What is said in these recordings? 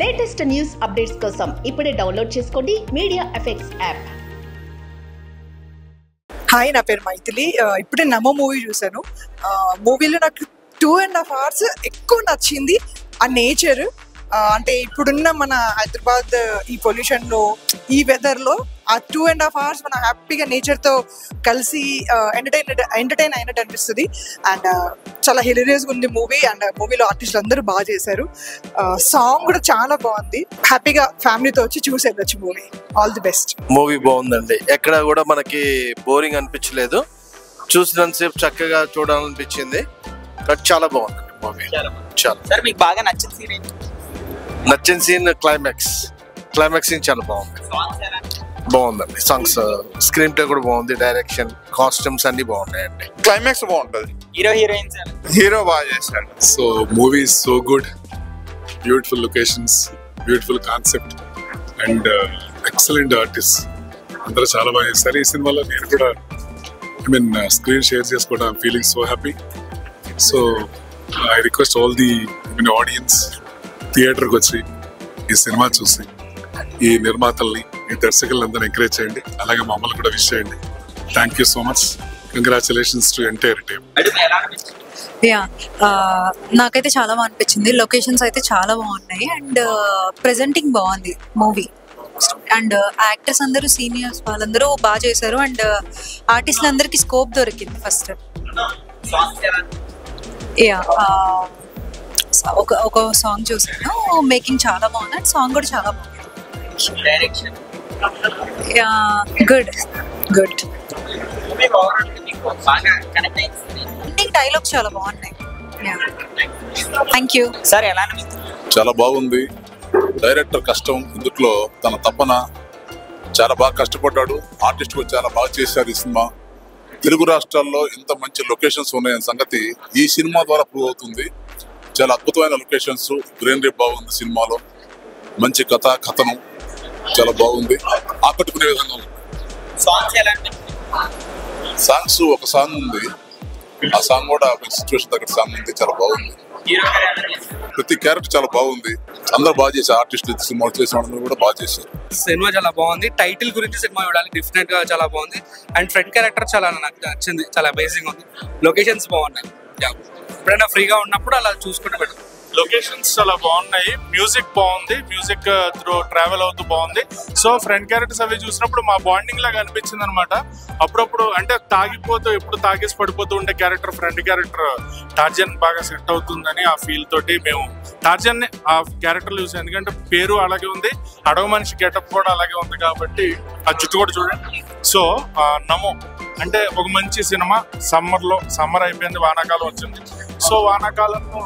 Latest news updates కోసం ఇప్పుడే download చేసుకోండి మీడియా ఎఫెక్ట్స్ యాప్. హాయ్, నా పేరు మైథిలి. ఇప్పుడే నమో మూవీ చూశాను. మూవీలో నాకు 2.5 hours ఎక్కువ నచ్చింది. ఆ నేచర్ అంటే ఇప్పుడున్న మన హైదరాబాద్ ఈ పొల్యూషన్లో, ఈ వెదర్లో ఆ 2.5 hours మనం హ్యాపీగా నేచర్తో కలిసి ఎంటర్టైన్ అయినట్టు అనిపిస్తుంది. అండ్ చాలా హిలేరియస్గా ఉంది మూవీ. అండ్ మూవీలో ఆర్టిస్టులు అందరూ బాగా చేశారు. సాంగ్ కూడా చాలా బాగుంది. హ్యాపీగా ఫ్యామిలీతో వచ్చి చూసేయచ్చు movie. All the best. Movie బాగుందండి. ఎక్కడ కూడా మనకి బోరింగ్ అనిపించలేదు. చూసినంతసేపు చక్కగా చూడాలనిపించింది. చాలా బాగుంది మూవీ. చాలా మీకు బాగా నచ్చిన సీన్ క్లైమాక్స్ సీన్ చాలా బాగుందండి. సాంగ్స్, స్క్రీన్ ప్లే కూడా బాగుంది. డైరెక్షన్, కాస్ట్యూమ్స్ అన్ని బాగున్నాయండి. క్లైమాక్స్ బాగుంటది. హీరో బాగా చేశాడు. So movie is so good. Beautiful locations, beautiful concept and excellent artist. అందరూ చాలా బాగా చేస్తారు. ఈ సినిమాలో నేను కూడా స్క్రీన్ షేర్ చేసుకోవడం, feeling so happy. So I request all the audience థియేటర్కి వచ్చి ఈ సినిమా చూసి ఈ నిర్మాతల్ని, ఈ దర్శకులందరూ ఎంకరేజ్ చేయండి. అలాగే మమ్మల్ని కూడా విష్ చేయండి. Thank you so much. Congratulations to entire team. నాకైతే చాలా బాగా అనిపించింది. లొకేషన్స్ అయితే చాలా బాగున్నాయి అండ్ ప్రెజెంటింగ్ బాగుంది మూవీ. అండ్ యాక్టర్స్ అందరూ, సీనియర్స్ వాళ్ళందరూ బాగా చేశారు. అండ్ ఆర్టిస్టులు అందరికి స్కోప్ దొరికింది ఫస్ట్. ఒక సాంగ్ చూసాను, మేకింగ్ చాలా బాగుంది. అండ్ సాంగ్ కూడా చాలా బాగుంది. గుడ్. డైలాగ్స్ చాలా బాగున్నాయి. Thank you sir. ఎలా చాలా బాగుంది. డైరెక్టర్ కష్టం, ఇందులో తన తపన, చాలా బాగా కష్టపడ్డాడు. ఆర్టిస్ట్ కూడా చాలా బాగా చేశారు. ఈ సినిమా తెలుగు రాష్ట్రాల్లో ఇంత మంచి లొకేషన్స్ ఉన్నాయన్న సంగతి ఈ సినిమా ద్వారా ప్రూవ్ అవుతుంది. చాలా అద్భుతమైన లొకేషన్స్, గ్రీనరీ బాగుంది. సినిమాలో మంచి కథనం చాలా బాగుంది. ఆకట్టుకునే విధంగా ఉంది. సాంగ్స్, ఒక సాంగ్ ఉంది, ఆ సాంగ్ కూడా సిచ్యువేషన్ దగ్గర సాంగ్ ఉంది. చాలా బాగుంది. ప్రతి క్యారెక్టర్ చాలా బాగుంది. అందరూ బాగా చేశారు. ఆర్టిస్టులు సినిమా చేసిన వాళ్ళు కూడా బాగా చేశారు. సినిమా చాలా బాగుంది. టైటిల్ గురించి సినిమా చూడాలి, డెఫినెట్ గా చాలా బాగుంది. అండ్ ఫ్రంట్ క్యారెక్టర్ చాలా నాకు నచ్చింది. చాలా అమేజింగ్ ఉంది. లొకేషన్స్ బాగున్నాయి. ఎప్పుడైనా ఫ్రీగా ఉన్నప్పుడు అలా చూసుకుంటూ పెట్టు. లొకేషన్స్ చాలా బాగున్నాయి. మ్యూజిక్ బాగుంది. మ్యూజిక్ త్రూ ట్రావెల్ అవుతూ బాగుంది. సో ఫ్రంట్ క్యారెక్టర్స్ అవి చూసినప్పుడు మా బాండింగ్ లాగా అనిపించింది అనమాట. అప్పుడప్పుడు అంటే తాగిపోతూ, ఎప్పుడు తాగేసి పడిపోతూ ఉండే క్యారెక్టర్, ఫ్రంట్ క్యారెక్టర్ టార్జన్ బాగా సెట్ అవుతుందని ఆ ఫీల్ తోటి మేము టార్జన్ ఆ క్యారెక్టర్ చూసాం. ఎందుకంటే పేరు అలాగే ఉంది, అడవి మనిషి గెటప్ కూడా అలాగే ఉంది కాబట్టి ఆ జుట్టు కూడా చూడండి. సో నమో అంటే ఒక మంచి సినిమా. సమ్మర్ అయిపోయింది, వానాకాలం వచ్చింది. సో వానాకాలంలో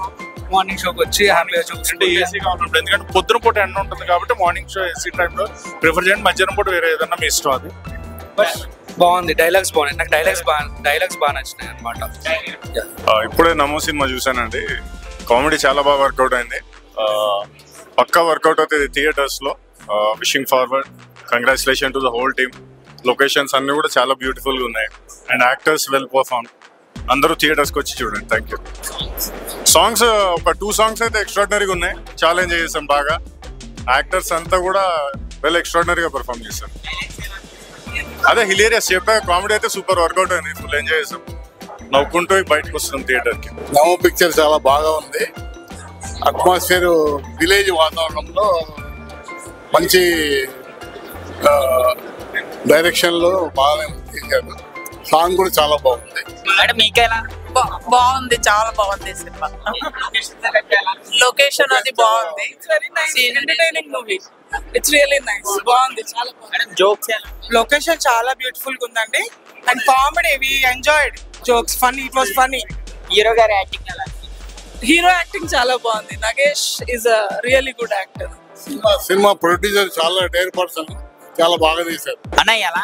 మార్నింగ్ షోకి వచ్చి హ్యాపీగా చూస్తుంటే ఏసీ కావాలంటే, ఎందుకంటే పొద్దున పూట ఎండ ఉంటుంది కాబట్టి మార్నింగ్ షో ఏసీ టైంలో ప్రిఫర్ చేయండి. మధ్యాహ్నం పూట వేరే ఏదన్నా మీ ఇష్టం. అది బాగుంది. డైలాగ్స్ బాగున్నాయి. నాకు డైలాగ్స్ బాగా నచ్చినాయి అనమాట. ఇప్పుడే నమో సినిమా చూసానండి. కామెడీ చాలా బాగా వర్కౌట్ అయింది. పక్కా వర్కౌట్ అవుతుంది థియేటర్స్ లో. Wishing forward. Congratulation to the whole team. Locations అన్ని కూడా చాలా బ్యూటిఫుల్ గా ఉన్నాయి. And actors well perform. అందరూ థియేటర్స్కి వచ్చి చూడండి. Thank you. సాంగ్స్ ఒక 2 songs అయితే ఎక్స్ట్రాడినరీగా ఉన్నాయి. చాలా ఎంజాయ్ చేసాం బాగా. యాక్టర్స్ అంతా కూడా వెల్ ఎక్స్ట్రాడినరీగా పర్ఫార్మ్ చేశారు. అదే హిలేరియస్ చెప్పా. కామెడీ అయితే సూపర్ వర్కౌట్ అయింది. ఫుల్ ఎంజాయ్ చేసాం. నవ్వుకుంటూ బయటకు వస్తున్నాం థియేటర్కి. నమో పిక్చర్ చాలా బాగా ఉంది. అట్మాస్ఫియర్ విలేజ్ వాతావరణంలో మంచి డైరెక్షన్లో బాగా తీశారు. సాంగ్ కూడా చాలా బాగుంది. బాగుంది, చాలా బాగుంది సినిమా. లొకేషన్ అది బాగుంది. Entertaining movie. It's really nice. బాగుంది, చాలా బాగుంది. జోక్స్, లొకేషన్ చాలా బ్యూటిఫుల్ గా ఉందండి. And comedy, we enjoyed jokes. Funny, it was funny. Hero గారి యాక్టింగ్ ఎలా? హీరో యాక్టింగ్ చాలా బాగుంది. Nagesh is a really good actor. Cinema producer చాలా డేర్ పర్సన్, చాలా బాగా తీశారు. అన్న ఎలా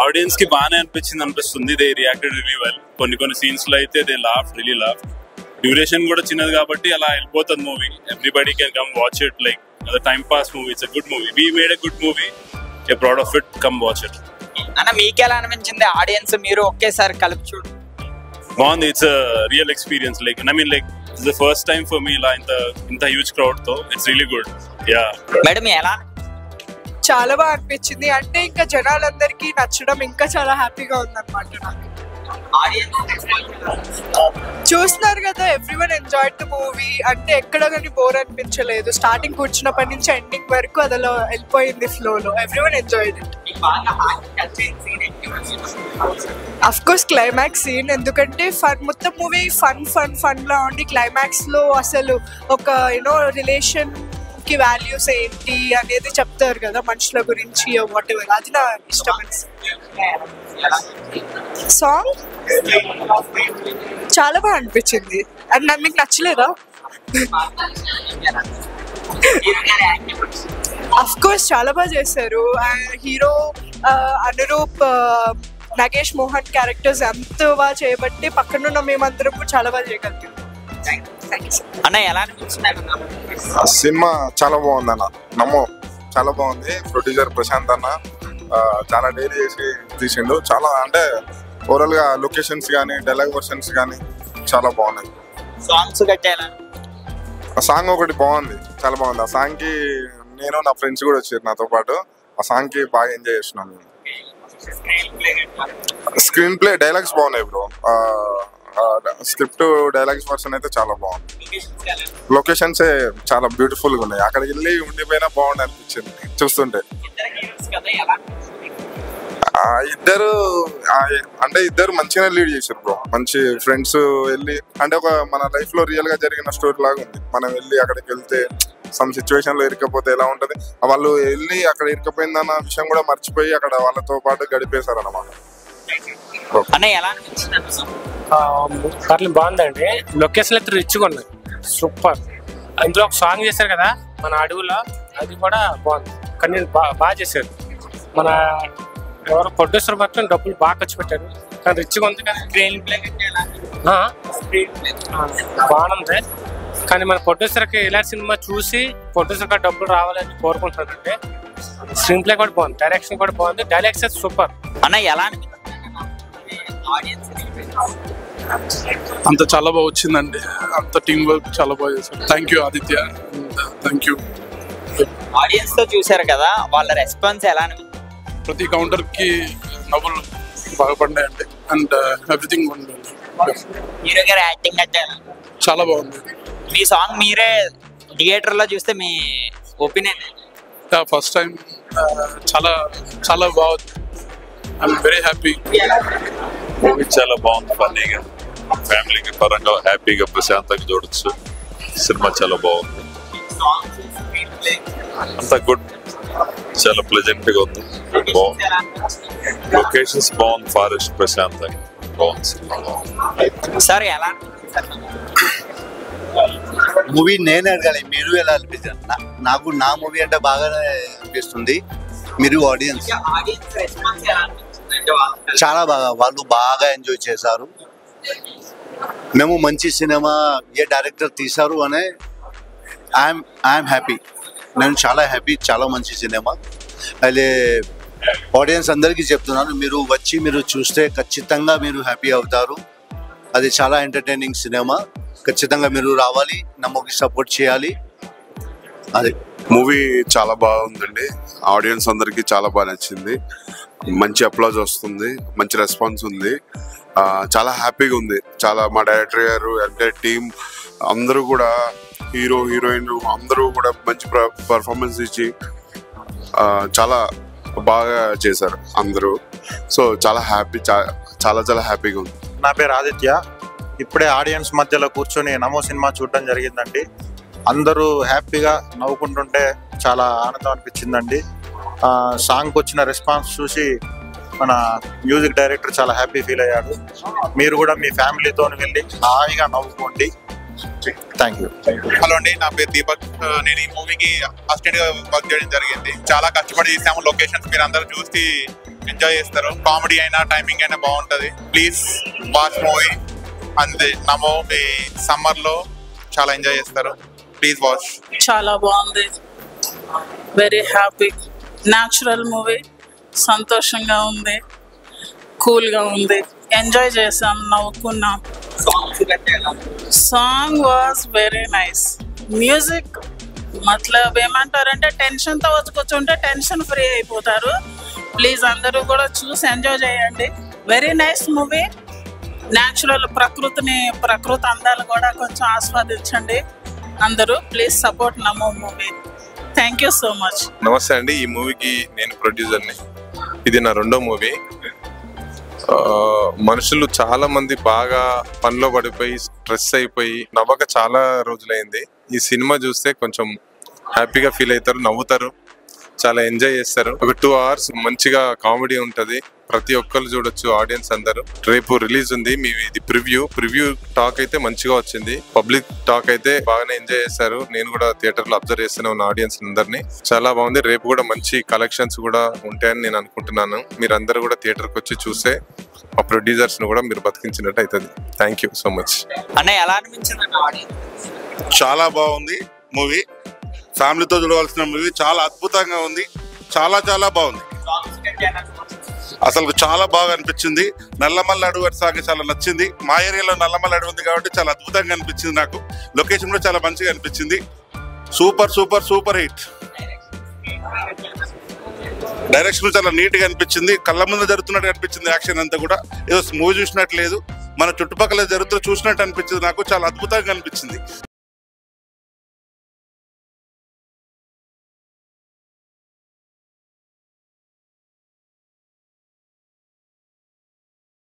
ఆడియన్స్ కి బాగానే అనిపిస్తుంది. They reacted really well. కొన్ని సీన్స్ లో అయితే దే రియలీ లాఫ్. డ్యూరేషన్ కూడా చిన్నది కాబట్టి అలా వెళ్ళిపోతుంది movie. Everybody can come watch it. Like time pass movie. It's a good movie. We made a good movie. A proud of it. Come watch it. అన్న మీకు ఎలా అనిపించింది? ఆడియన్స్ మీరు ఒకేసారి కలిపి చూడు. బాగుంది. It's real experience. Like it's the first time for me ఇలా ఇంత హ్యూజ్ క్రౌడ్ తో. It's really good. Yeah madam ఎలా చాలా బాగా అనిపించింది. అంటే ఇంకా జనాలందరికీ నచ్చడం ఇంకా చాలా హ్యాపీగా ఉందన్నమాట. నాకు చూస్తున్నారు కదా, ఎవ్రీవన్ ఎంజాయ్డ్ ద మూవీ. అంటే ఎక్కడ కానీ బోర్ అనిపించలేదు. స్టార్టింగ్ కూర్చున్నప్పటి నుంచి ఎండింగ్ వరకు అదిలో వెళ్ళిపోయింది ఫ్లోలో. Everyone enjoyed it. Of course climax scene, ఎందుకంటే మొత్తం మూవీ ఫన్ లా ఉండి క్లైమాక్స్ లో అసలు ఒక రిలేషన్ కి వాల్యూస్ ఏంటి అనేది చెప్తారు కదా, మనుషుల గురించి వాట్ ఎవర్. అది నా ఇష్టమైన సాంగ్. చాలా బాగా అనిపించింది. అండ్ నాకు మీకు నచ్చలేదా? అఫ్ కోర్స్ చాలా బాగా చేశారు. హీరో అనురూప్, నాగేష్ మోహన్ క్యారెక్టర్స్ ఎంత బాగా చేయబట్టి పక్కనున్న మేమందరం కూడా చాలా బాగా చేయగలిగాం. అన్న ఎలా అనిపించింది? సినిమా చాలా బాగుంది అన్న. నమ్మో చాలా బాగుంది. ప్రొడ్యూసర్ ప్రశాంత్ అన్న చాలా డైరీ చేసి తీసిండు. చాలా అంటే ఓవరాల్ గా లొకేషన్స్ కానీ డైలాగ్ వర్షన్స్ కానీ చాలా బాగున్నాయి. సాంగ్స్ కట్టేలా ఆ సాంగ్ ఒకటి బాగుంది, చాలా బాగుంది. ఆ సాంగ్ కి నేను నా ఫ్రెండ్స్ కూడా వచ్చారు నాతో పాటు. ఆ సాంగ్ కి బాగా ఎంజాయ్ చేస్తున్నాను. స్క్రీన్ ప్లే డైలాగ్స్ బాగున్నాయి బ్రో. స్క్రిప్ట్ డైలాగ్స్ వర్షన్ అయితే చాలా బాగుంది. లొకేషన్స్ చాలా బ్యూటిఫుల్ గా ఉన్నాయి. అక్కడికి వెళ్ళి ఉండిపోయినా బాగుంది అనిపించింది చూస్తుంటే. ఇద్దరు మంచిగా లీడ్ చేశారు బ్రో. మంచి ఫ్రెండ్స్ వెళ్ళి అంటే ఒక మన లైఫ్ లో రియల్ గా జరిగిన స్టోరీ లాగా ఉంది. మనం వెళ్ళి అక్కడికి వెళ్తే సమ్ సిచ్యువేషన్ లో ఇరుకపోతే ఎలా ఉంటది, వాళ్ళు వెళ్ళి అక్కడ ఇరుకపోయిందన్న విషయం కూడా మర్చిపోయి అక్కడ వాళ్ళతో పాటు గడిపేశారు అన్నమాట. బాగుందండి. లొకేషన్ అయితే రిచ్గా ఉన్నాయి, సూపర్. అందులో ఒక సాంగ్ చేశారు కదా మన అడవులో, అది కూడా బాగుంది. కానీ బాగా చేశారు. మన ఎవరు ప్రొడ్యూసర్ మాత్రం డబ్బులు బాగా ఖర్చు పెట్టారు, కానీ రిచ్గా ఉంది. బాగుంది. కానీ మన ప్రొడ్యూసర్కి ఇలాంటి సినిమా చూసి ప్రొడ్యూసర్గా డబ్బులు రావాలని కోరుకుంటున్నారంటే. స్క్రీన్ ప్లే కూడా బాగుంది, డైరెక్షన్ కూడా బాగుంది, డైలాగ్స్ అయితే సూపర్. అన్న ఎలా అంత చాలా బాగా వచ్చిందండి. అంత టీమ్ వర్క్ చాలా బాగా చేశారు. Thank you Aditya, thank you. Audience తో చూసారు కదా, వాళ్ళ రెస్పాన్స్ ఎలా? ప్రతి కౌంటర్ కి నవ్వులు బాగా పడ్డాయండి. అండ్ ఎవ్రీథింగ్ హీరో గారి యాక్టింగ్ అంటే చాలా బాగుంది. మీ సాంగ్ మీరే థియేటర్ లో చూస్తే మీ ఒపీనియన్? ఫస్ట్ టైం చాలా చాలా బాగుంది. I'm very happy. మూవీ చాలా బాగుంది, ఫన్నీగా ఫ్యామిలీకి పరంగా హ్యాపీగా ప్రశాంతంగా చూడొచ్చు. సినిమా చాలా బాగుంది, అంతా గుడ్, చాలా ప్లెజెంట్ గా ఉంది. బాగుంది, లొకేషన్స్ బాగుంది, ఫారెస్ట్ ప్రశాంతంగా బాగుంది. సినిమా బాగుంది. సార్ ఎలా మూవీ నేను అడగాలి, మీరు ఎలా అనిపించారు? నాకు నా మూవీ అంటే బాగానే అనిపిస్తుంది. మీరు ఆడియన్స్ చాలా బాగా, వాళ్ళు బాగా ఎంజాయ్ చేశారు. మేము మంచి సినిమా ఏ డైరెక్టర్ తీశారు అనే ఐఎమ్ హ్యాపీ. నేను చాలా హ్యాపీ. చాలా మంచి సినిమా. అయితే ఆడియన్స్ అందరికీ చెప్తున్నాను, మీరు వచ్చి మీరు చూస్తే ఖచ్చితంగా మీరు హ్యాపీ అవుతారు. అది చాలా ఎంటర్టైనింగ్ సినిమా. ఖచ్చితంగా మీరు రావాలి, నమ్మకి సపోర్ట్ చేయాలి. అదే మూవీ చాలా బాగుందండి. ఆడియన్స్ అందరికీ చాలా బాగా నచ్చింది. మంచి అప్లాజ్ వస్తుంది, మంచి రెస్పాన్స్ ఉంది. చాలా హ్యాపీగా ఉంది. చాలా మా డైరెక్టర్ గారు అంటే టీం అందరూ కూడా, హీరో హీరోయిన్ అందరూ కూడా మంచి పర్ఫార్మెన్స్ ఇచ్చి చాలా బాగా చేశారు అందరూ. సో చాలా హ్యాపీ, చాలా చాలా హ్యాపీగా ఉంది. నా పేరు ఆదిత్య. ఇప్పుడే ఆడియన్స్ మధ్యలో కూర్చొని నమో సినిమా చూడడం జరిగిందండి. అందరూ హ్యాపీగా నవ్వుకుంటుంటే చాలా ఆనందం అనిపించిందండి. సాంగ్కి వచ్చిన రెస్పాన్స్ చూసి మన మ్యూజిక్ డైరెక్టర్ చాలా హ్యాపీ ఫీల్ అయ్యాడు. మీరు కూడా మీ ఫ్యామిలీతో వెళ్ళి హాయిగా నవ్వుకోండి. Thank you. హలో అండి, నా పేరు దీపక్. నేను ఈ మూవీకి అసిస్టెంట్ గా వర్క్ చేయడం జరిగింది. చాలా కష్టపడి చేసాము. లొకేషన్స్ మీరు అందరూ చూసి ఎంజాయ్ చేస్తారు. కామెడీ అయినా టైమింగ్ అయినా బాగుంటది. Please watch movie. అంతే, నమో ఈ సమ్మర్ లో చాలా ఎంజాయ్ చేస్తారు. Please watch. చాలా బాగుంది, వెరీ హ్యాపీ. న్యాచురల్ మూవీ, సంతోషంగా ఉంది, కూల్గా ఉంది, ఎంజాయ్ చేసాం, నవ్వుకున్నాం. Song was very nice. Music మతలబ్ ఏమంటారంటే టెన్షన్తో వచ్చి కూర్చుంటే టెన్షన్ ఫ్రీ అయిపోతారు. ప్లీజ్ అందరూ కూడా చూసి ఎంజాయ్ చేయండి. Very nice movie. న్యాచురల్ ప్రకృతి అందాలు కూడా కొంచెం ఆస్వాదించండి అందరూ. Please support Namo movie. Thank you so much. నమస్తే అండి. ఈ మూవీకి నేను ప్రొడ్యూసర్ని. ఇది నా 2వ మూవీ. మనుషులు చాలా మంది బాగా పనిలో పడిపోయి స్ట్రెస్ అయిపోయి నవ్వక చాలా రోజులైంది. ఈ సినిమా చూస్తే కొంచెం హ్యాపీగా ఫీల్ అవుతారు, నవ్వుతారు, చాలా ఎంజాయ్ చేస్తారు. ఒక 2 hours మంచిగా కామెడీ ఉంటది. ప్రతి ఒక్కరు చూడొచ్చు, ఆడియన్స్ అందరూ. రేపు రిలీజ్ ఉంది. ఇది ప్రివ్యూ టాక్ అయితే మంచిగా వచ్చింది. పబ్లిక్ టాక్ అయితే బాగానే ఎంజాయ్ చేస్తారు. నేను కూడా థియేటర్ లో అబ్జర్వ్ చేస్తూనే ఉన్న ఆడియన్స్ అందరినీ. చాలా బాగుంది. రేపు కూడా మంచి కలెక్షన్స్ కూడా ఉంటాయని నేను అనుకుంటున్నాను. మీరందరూ కూడా థియేటర్ కి వచ్చి చూస్తే ఆ ప్రొడ్యూసర్స్ ను కూడా మీరు బతికించినట్టు అవుతుంది. Thank you so much. ఎలా అనిపించింది? చాలా బాగుంది మూవీ. ఫ్యామిలీతో చూడవలసిన మూవీ. చాలా అద్భుతంగా ఉంది. చాలా చాలా బాగుంది. అసలు చాలా బాగా అనిపించింది. నల్లమల్ల అడుగు సాంగ్ చాలా నచ్చింది. మా ఏరియాలో నల్లమల్ల అడుగు ఉంది కాబట్టి చాలా అద్భుతంగా అనిపించింది నాకు. లొకేషన్ కూడా చాలా మంచిగా అనిపించింది. Super super super hit. Direction చాలా నీట్ గా అనిపించింది. కళ్ళ ముందు జరుగుతున్నట్టు అనిపించింది. యాక్షన్ అంతా కూడా ఏదో మూవీ చూసినట్టు లేదు, మన చుట్టుపక్కల జరుగుతూ చూసినట్టు అనిపించింది. నాకు చాలా అద్భుతంగా అనిపించింది.